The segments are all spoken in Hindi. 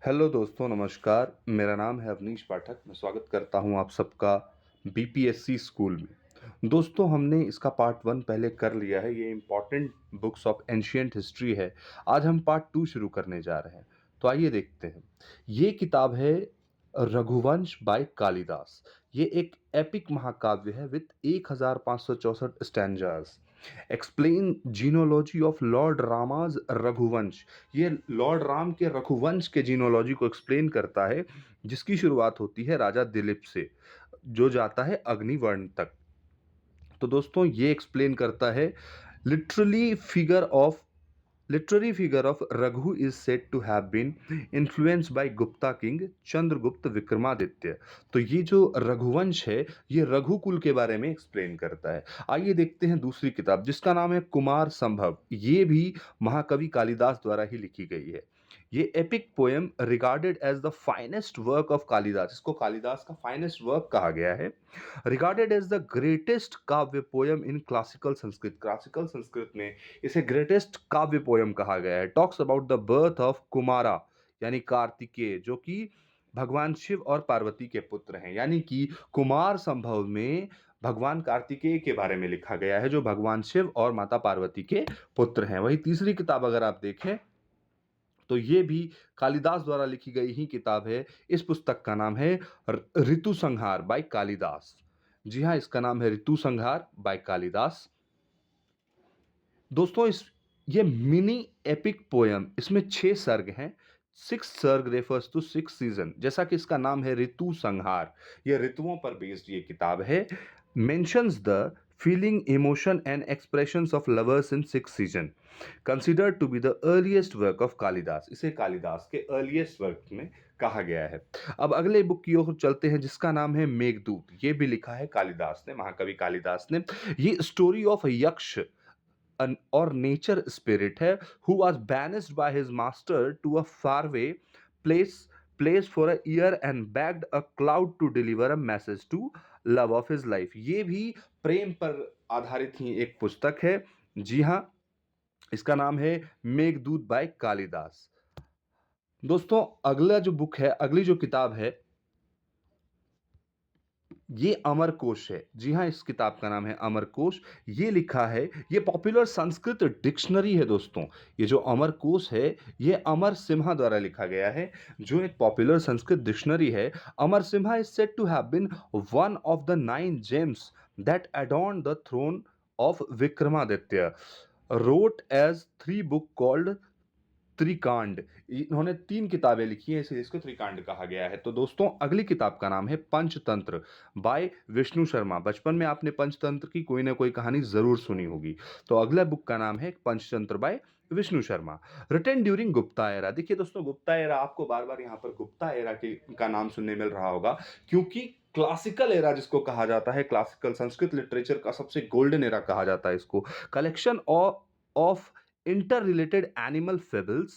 हेलो दोस्तों, नमस्कार। मेरा नाम है अवनीश पाठक। मैं स्वागत करता हूं आप सबका बीपीएससी स्कूल में। दोस्तों, हमने इसका पार्ट 1 पहले कर लिया है। ये important books of ancient history है। आज हम पार्ट 2 शुरू करने जा रहे हैं। तो आइए देखते हैं। ये किताब है रघुवंश बाय कालिदास। ये एक एपिक महाकाव्य है with 1564 stanzas. Explain genealogy of Lord Rama's Raghuvansh. ये लॉर्ड राम के रघुवंश के जीनोलॉजी को एक्सप्लेन करता है, जिसकी शुरुआत होती है राजा दिलीप से, जो जाता है अग्निवर्ण तक। तो दोस्तों, ये एक्सप्लेन करता है literally figure of literary figure of Raghu is said to have been influenced by Gupta king Chandragupta Vikramaditya. तो ये जो रघुवंश है, ये रघुकुल के बारे में एक्सप्लेन करता है। आइए देखते हैं दूसरी किताब, जिसका नाम है कुमार संभव। ये भी महाकवि कालिदास द्वारा ही लिखी गई है। ये epic poem regarded as the finest work of Kalidas, इसको कालिदास का फाइनेस्ट वर्क कहा गया है। Regarded as the greatest kavya poem in classical Sanskrit में इसे ग्रेटेस्ट काव्य पोयम कहा गया है। Talks about the birth of Kumara, यानी कार्तिकेय, जो कि भगवान शिव और पार्वती के पुत्र हैं। यानी कि कुमार संभव में भगवान कार्तिकेय के बारे में लिखा गया है, जो भगवान शिव और माता पार्वती के पुत्र हैं। वही तीसरी किताब अगर आप देखें तो ये भी कालिदास द्वारा लिखी गई ही किताब है। इस पुस्तक का नाम है ऋतु संहार बाय कालिदास। जी हाँ, इसका नाम है ऋतु संहार बाय कालिदास। दोस्तों, इस ये मिनी एपिक पोयम, इसमें 6 सर्ग हैं। 6 सर्ग रेफर्स टू 6 सीजन। जैसा कि इसका नाम है ऋतु संहार, ये ऋतुओं पर बेस्ड ये किताब है। Mentions the feeling, emotion and expressions of lovers in 6 season, considered to be the earliest work of Kalidas. इसे कालिदास के अर्लीस्ट वर्क में कहा गया है। अब अगले बुक की ओर चलते हैं, जिसका नाम है मेघदूत। ये भी लिखा है कालिदास ने, महाकवि कालिदास ने। ये स्टोरी ऑफ यक्ष और नेचर स्पिरिट है, who was banished by his master to a faraway place for a year and begged a cloud to deliver a message to love of his life। ये भी प्रेम पर आधारित ही एक पुस्तक है। जी हाँ, इसका नाम है मेघदूत बाय कालिदास। दोस्तों, अगला जो बुक है, अगली जो किताब है, ये अमरकोश है। जी हाँ, इस किताब का नाम है अमरकोश। ये लिखा है, ये पॉपुलर संस्कृत डिक्शनरी है दोस्तों। ये जो अमरकोश है, ये अमर सिम्हा द्वारा लिखा गया है, जो एक पॉपुलर संस्कृत डिक्शनरी है। Amar Simha is said to have been one of the 9 gems that adorned the throne of Vikramaditya. wrote as 3 book called Trikanda. इन्होंने 3 किताबें लिखी हैं, इसलिए इसको त्रिकांड कहा गया है। तो दोस्तों, अगली किताब का नाम है पंचतंत्र बाय विष्णु शर्मा। बचपन में आपने पंचतंत्र की कोई ना कोई कहानी जरूर सुनी होगी। तो अगला बुक का नाम है Panchatantra by Vishnu Sharma. Written during Gupta era. देखिए दोस्तों, गुप्ता एरा, आपको बार बार यहाँ पर गुप्ता एरा का नाम सुनने मिल रहा होगा, क्योंकि क्लासिकल एरा जिसको कहा जाता है, क्लासिकल संस्कृत लिटरेचर का सबसे गोल्डन एरा कहा जाता है इसको। Collection of interrelated animal fables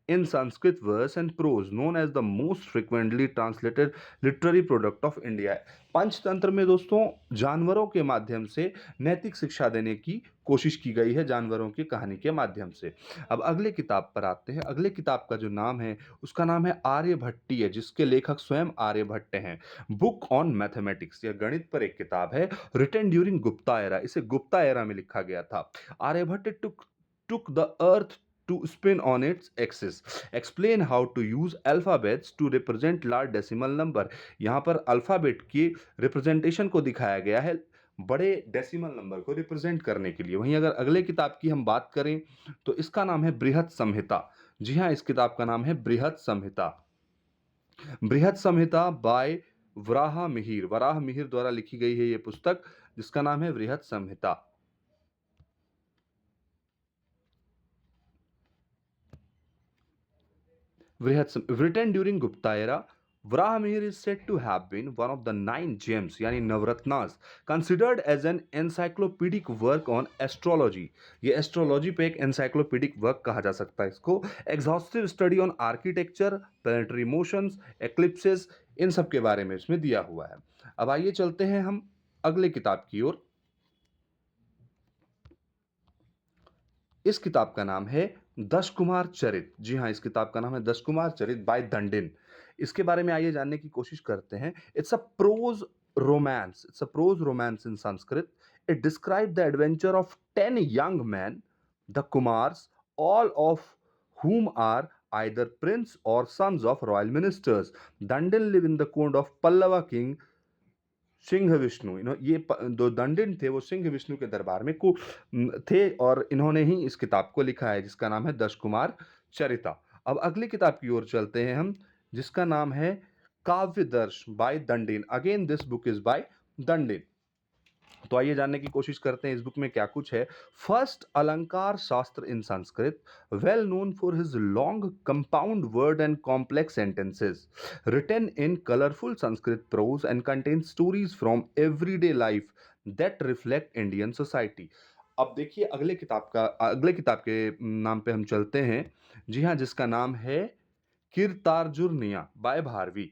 in Sanskrit verse and prose, known as the most frequently translated literary product of India। Panchatantra में दोस्तों जानवरों के माध्यम से नैतिक शिक्षा देने की कोशिश की गई है, जानवरों की कहानी के माध्यम से। अब अगले किताब पर आते हैं। अगले किताब का जो नाम है, उसका नाम है आर्यभट्टी है, जिसके लेखक स्वयं आर्यभट्ट हैं। बुक ऑन मैथमेटिक्स, यह गणित पर एक किताब है। रिटन ड्यूरिंग गुप्ता एरा, इसे गुप्ता एरा में लिखा गया था। Aryabhata took the earth to spin on its axis, explain how to use alphabets to represent large decimal number। यहाँ पर अल्फाबेट की रिप्रेजेंटेशन को दिखाया गया है, बड़े डेसिमल नंबर को रिप्रेजेंट करने के लिए। वहीं अगर अगले किताब की हम बात करें, तो इसका नाम है बृहत संहिता। जी हाँ, इस किताब का नाम है बृहत संहिता। बृहत संहिता बाय वराह मिहिर, वराह मिहिर द्वारा लिखी गई है ये पुस्तक, जिसका नाम है बृहत संहिता। Written during Gupta era, Varahamihir is said to have been one of the 9 gems, यानी नवरत्नास, considered as an encyclopedic work on astrology। ये एस्ट्रोलॉजी पे एक encyclopedic वर्क कहा जा सकता है इसको। exhaustive study on architecture, planetary motions, eclipses, इन सब के बारे में इसमें दिया हुआ है। अब आइए चलते हैं हम अगले किताब की ओर। इस किताब का नाम है दश कुमार चरित, जी हाँ, इस किताब का नाम है दश कुमार चरित बाय दंडिन। इसके बारे में आइए जानने की कोशिश करते हैं। It's a prose romance in Sanskrit. It describe the adventure of 10 young man, the Kumars, all of whom are either prince or sons of royal ministers. Dandin live in the court of Pallava king Singh Vishnu. ये दो दंडिन थे, वो सिंह विष्णु के दरबार में थे और इन्होंने ही इस किताब को लिखा है जिसका नाम है दश कुमार चरिता। अब अगली किताब की ओर चलते हैं हम, जिसका नाम है Kavyadarsha by Dandin. Again this book is by Dandin. तो आइए जानने की कोशिश करते हैं इस बुक में क्या कुछ है। First Alankara Shastra in Sanskrit, well known for his long compound word and complex sentences, written in colourful Sanskrit prose and contain stories from everyday life that reflect Indian society. अब देखिए अगले किताब के नाम पे हम चलते हैं। जी हाँ, जिसका नाम है कीर्तार्जुनिया बाय भारवी।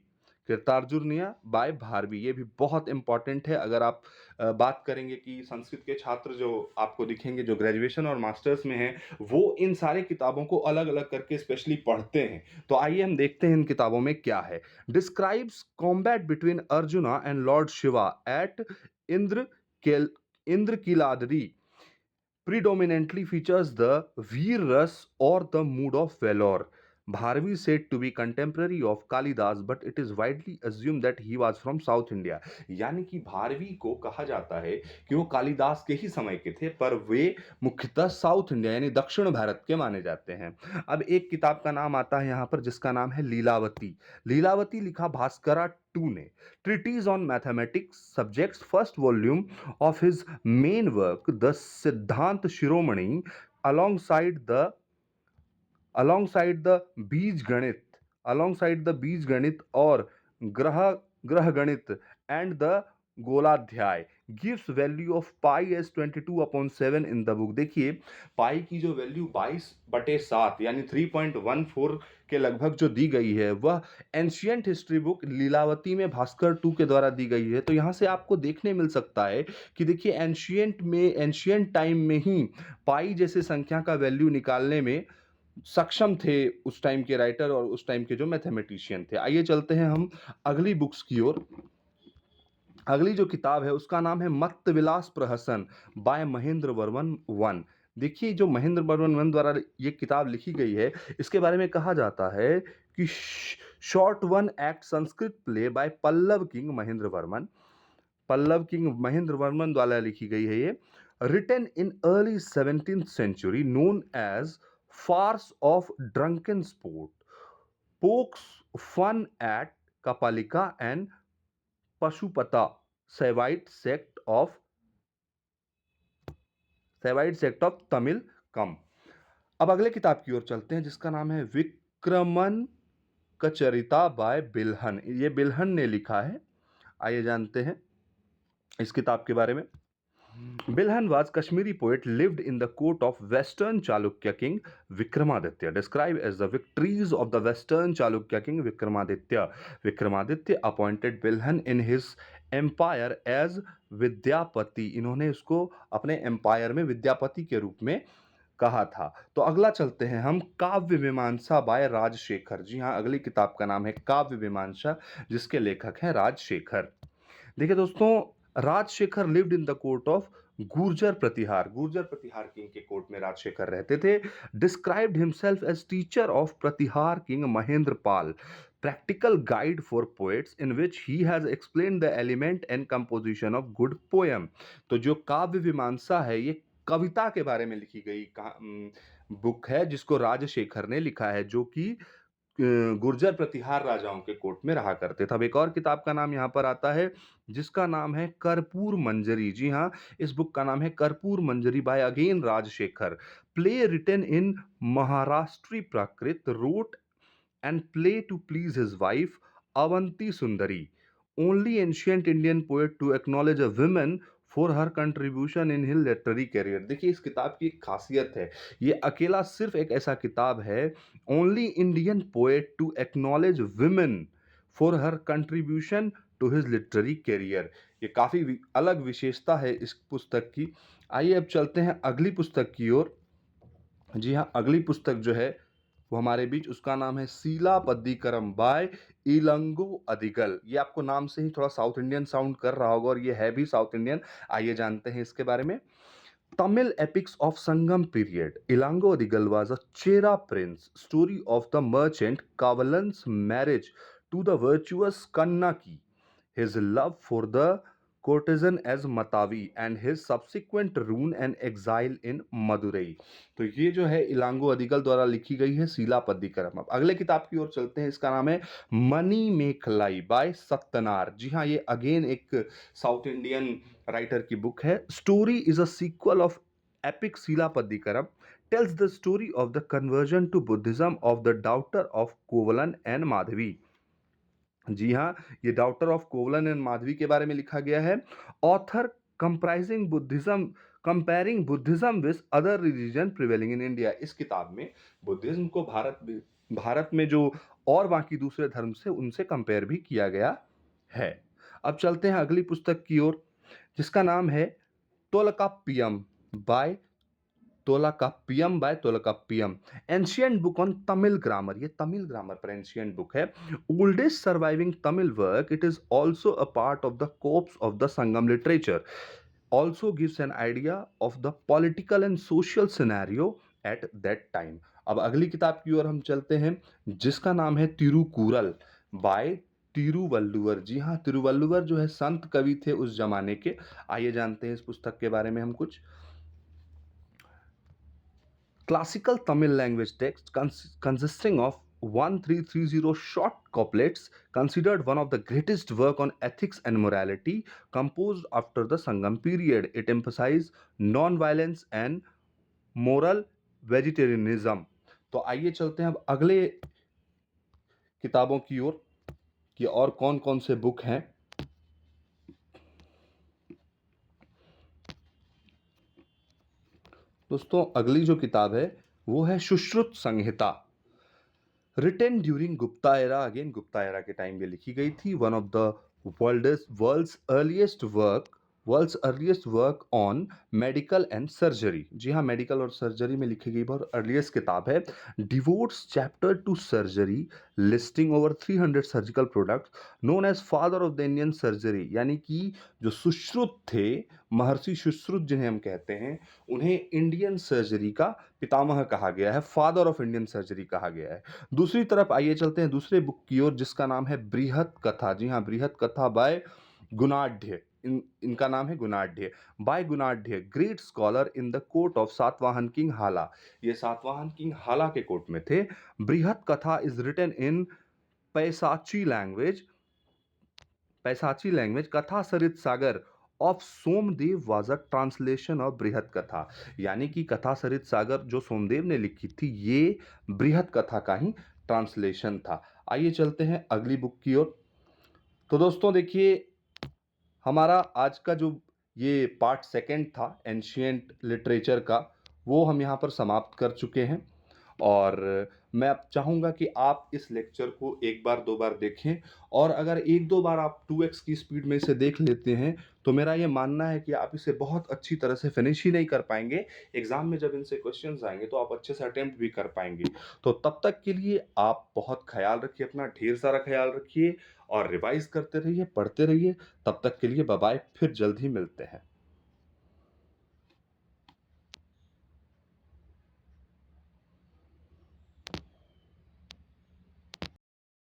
कीर्तार्जुनिया बाय भारवी, ये भी बहुत इंपॉर्टेंट है। अगर आप बात करेंगे कि संस्कृत के छात्र जो आपको दिखेंगे जो ग्रेजुएशन और मास्टर्स में हैं, वो इन सारे किताबों को अलग अलग करके स्पेशली पढ़ते हैं। तो आइए हम देखते हैं इन किताबों में क्या है। Describes combat between Arjuna and lord Shiva at Indra Indrakiladri, predominantly features the Veer Ras or the mood of valor. Bharvi said to be contemporary of Kalidas, but it is widely assumed that he was from South India. यानी कि भारवी को कहा जाता है कि वो कालिदास के ही समय के थे, पर वे मुख्यतः साउथ इंडिया यानी दक्षिण भारत के माने जाते हैं। अब एक किताब का नाम आता है यहाँ पर जिसका नाम है लीलावती। लीलावती लिखा भास्करा टू ने। Treatises on mathematics subjects, first volume of his main work, the Siddhant Shiromani, alongside the alongside the Bij Ganit, alongside the Bij Ganit or Grah Ganit and the Goladhyaya, gives value of pi as 22/7 in the book। देखिए पाई की जो वैल्यू 22/7 यानी 3.14 के लगभग जो दी गई है, वह एंशियंट हिस्ट्री बुक लीलावती में भास्कर टू के द्वारा दी गई है। तो यहाँ से आपको देखने मिल सकता है कि देखिए एंशियंट टाइम में ही पाई जैसे संख्या का वैल्यू निकालने में सक्षम थे उस टाइम के राइटर और उस टाइम के जो मैथमेटिशियन थे। आइए चलते हैं हम अगली बुक्स की ओर। अगली जो किताब है उसका नाम है मत्त विलास प्रहसन बाय महेंद्र वर्मन वन। देखिए जो महेंद्र वर्मन वन द्वारा ये किताब लिखी गई है, इसके बारे में कहा जाता है कि short one act Sanskrit play by Pallava king Mahendra Varman द्वारा लिखी गई है ये। Written in early 17th century, known as farce of drunken sport, pokes fun at Kapalika and Pashupata, Saivite sect of Tamilakam. अब अगले किताब की ओर चलते हैं जिसका नाम है विक्रमन कचरिता बाय बिल्हन। ये बिल्हन ने लिखा है। आइए जानते हैं इस किताब के बारे में। Bilhan was Kashmiri poet, lived in the court of Western Chalukya king Vikramaditya, described as the victories of the Western Chalukya king Vikramaditya. Vikramaditya appointed Bilhan in his empire as Vidyapati. इन्होंने उसको अपने एम्पायर में विद्यापति के रूप में कहा था। तो अगला चलते हैं हम काव्य मीमांसा बाय राजशेखर। जी हाँ, अगली किताब का नाम है काव्य मीमांसा, जिसके लेखक हैं राजशेखर। देखिए दोस्तों, Rajshekhar lived in the court of Gurjara Pratihara king के कोर्ट में राजशेखर रहते थे। Described himself as teacher of Pratihara king Mahendra Pal, practical guide for poets in which he has explained the element and composition of good poem। तो जो काव्य मीमांसा है ये कविता के बारे में लिखी गई बुक है जिसको राजशेखर ने लिखा है, जो कि गुर्जर प्रतिहार राजाओं के कोर्ट में रहा करते थे। अब एक और किताब का नाम यहाँ पर आता है जिसका नाम है कर्पूर मंजरी। जी हाँ, इस बुक का नाम है Karpura Manjari by again Rajashekhara. Play written in Maharashtri Prakrit, wrote and play to please his wife Avanti Sundari, only ancient Indian poet to acknowledge a women for her contribution in his literary career. देखिए इस किताब की एक खासियत है, ये अकेला सिर्फ एक ऐसा किताब है, only Indian poet to acknowledge women for her contribution to his literary career. ये काफ़ी अलग विशेषता है इस पुस्तक की। आइए अब चलते हैं अगली पुस्तक की ओर। जी हाँ, अगली पुस्तक जो है वो हमारे बीच उसका नाम है सीलापद्दीकरम बाय इलंगो अदिगल। ये आपको नाम से ही थोड़ा साउथ इंडियन साउंड कर रहा होगा और ये है भी साउथ इंडियन। आइए जानते हैं इसके बारे में। Tamil epics of Sangam period. Ilango Adigal was a Chera prince. Story of the merchant Kavalan's marriage to the virtuous Kannaki. His love for the courtesan as Matavi and his subsequent ruin and exile in Madurai. तो ये जो है इलांगो अधिकल द्वारा लिखी गई है सीलापद्दीकरम। अब अगले किताब की ओर चलते हैं। इसका नाम है मनी मेखलाई बाय सत्यनार। जी हाँ, ये अगेन एक साउथ इंडियन राइटर की बुक है। Story is a sequel of epic Silappadikaram tells the story of the conversion to Buddhism of the daughter of Kovalan and Madhavi। जी हाँ, ये डॉक्टर ऑफ कोवलन एंड माधवी के बारे में लिखा गया है। Author comprising Buddhism comparing Buddhism with other religion prevailing in India. इस किताब में बुद्धिज्म को भारत में जो और बाकी दूसरे धर्म से उनसे कंपेयर भी किया गया है। अब चलते हैं अगली पुस्तक की ओर, जिसका नाम है Tolkappiyam by Tolkappiyam. Ancient book on Tamil grammar. ये तमिल ग्रामर पर एंशियंट बुक है। Oldest surviving Tamil work. It is also a part of the corpus of the Sangam literature. Also gives an idea of the political and social scenario at that time. अब अगली किताब की ओर हम चलते हैं, जिसका नाम है तिरुकुरल बाय तिरुवल्लुवर। जी हाँ, तिरुवल्लुवर जो है संत कवि थे उस जमाने के। आइए जानते हैं इस पुस्तक के बारे में हम कुछ। Classical Tamil language text consisting of 1330 short couplets, considered one of the greatest work on ethics and morality, composed after the Sangam period. It emphasized non-violence and moral vegetarianism। तो आइए चलते हैं अब अगले किताबों की ओर कि और कौन कौन से बुक हैं। दोस्तों, अगली जो किताब है वो है Sushruta Samhita. Written during Gupta era. Again Gupta era के टाइम में लिखी गई थी। One of the world's earliest work on medical and surgery. जी हाँ, मेडिकल और सर्जरी में लिखी गई बहुत अर्लीस्ट किताब है। Devotes chapter to surgery, listing over 300 surgical products, known as father of the Indian surgery. यानी कि जो सुश्रुत थे, महर्षि सुश्रुत जिन्हें हम कहते हैं, उन्हें इंडियन सर्जरी का पितामह कहा गया है, फादर ऑफ इंडियन सर्जरी कहा गया है। दूसरी तरफ आइए चलते हैं दूसरे बुक की ओर, जिसका नाम है बृहत कथा। जी हाँ, बृहत कथा बाय गुणाढ़। इनका नाम है Gunadhya. By Gunadhya, great scholar in the court of Satavahana king Hala. ये सातवाहन किंग हाला के कोर्ट में थे। Brihat Katha is written in Paisachi language. Katha Sarit Sagar of Somadeva was a translation of Brihat Katha. यानी कि कथा सरित सागर जो सोमदेव ने लिखी थी, ये बृहत कथा का ही ट्रांसलेशन था। आइए चलते हैं अगली बुक की ओर। तो दोस्तों देखिए, हमारा आज का जो ये पार्ट सेकंड था एंशिएंट लिटरेचर का, वो हम यहाँ पर समाप्त कर चुके हैं। और मैं अब चाहूँगा कि आप इस लेक्चर को एक बार दो बार देखें, और अगर एक दो बार आप 2x की स्पीड में इसे देख लेते हैं तो मेरा ये मानना है कि आप इसे बहुत अच्छी तरह से फिनिश ही नहीं कर पाएंगे, एग्जाम में जब इनसे क्वेश्चंस आएंगे तो आप अच्छे से अटेम्प्ट भी कर पाएंगे। तो तब तक के लिए आप बहुत ख्याल रखिए, अपना ढेर सारा ख्याल रखिए और रिवाइज करते रहिए, पढ़ते रहिए। तब तक के लिए बाय बाय, फिर जल्द ही मिलते हैं।